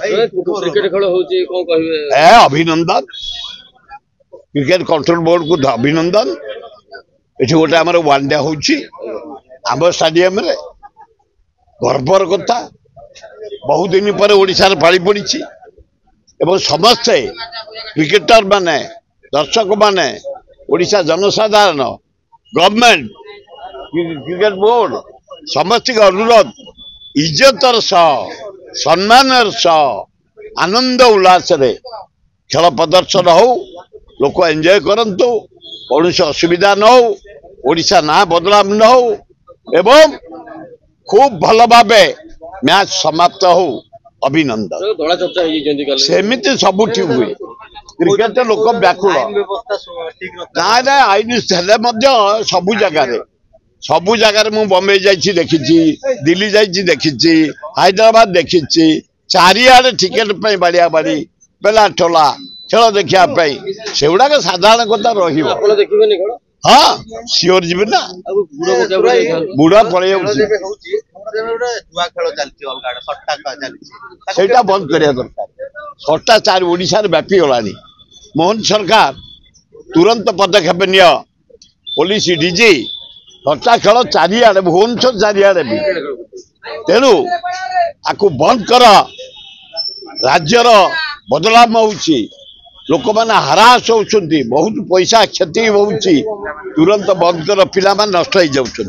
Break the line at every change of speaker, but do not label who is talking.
Cricket खेल
ए अभिनंदन cricket control board को अभिनंदन ये गोटे आम वन डे होम स्टाडियम गर्वर कथा बहुत दिन पर ओडिशार पाली पड़ी समस्ते क्रिकेटर माने दर्शक माने ओडिशा जनसाधारण गवर्नमेंट क्रिकेट बोर्ड समस्त अनुरोध इज्जतर सह सम्मान सह आनंद उल्लास खेल प्रदर्शन हो लोक एंजॉय करंतु कौन असुविधा न हो ओडिशा ना बदलाव न हो एवं खूब भल भावे मैच समाप्त हो अभिनंदन सेमिति सबुठी हुए क्रिकेट लोक व्याकुल ना आईन सबु जगह मु बम्बे जाइए देखी दिल्ली जाइए देखी हैदराबाद देखी चारिआडे टिकेट बाड़िया बाड़ी पेला टोला खेल देखापी से गुड़ाक साधारण कथा रही हाँ सियोर जी ना बुढ़ा पड़े सेटा बंद करिया दरकार सट्टा चार ओडिशा व्यापी गलानी मोहन सरकार तुरंत पदक्षेप निय पुलिस डीजी सट्टा खेल चारिआडे भुवनेश्वर चारिआडे भी तेणु आपको बंद कर राज्यर बदलाव होउची लोक मैंने हरास होती बहुत पैसा क्षति होउची तुरंत बंद कर पिला नष्ट हो जाउछन।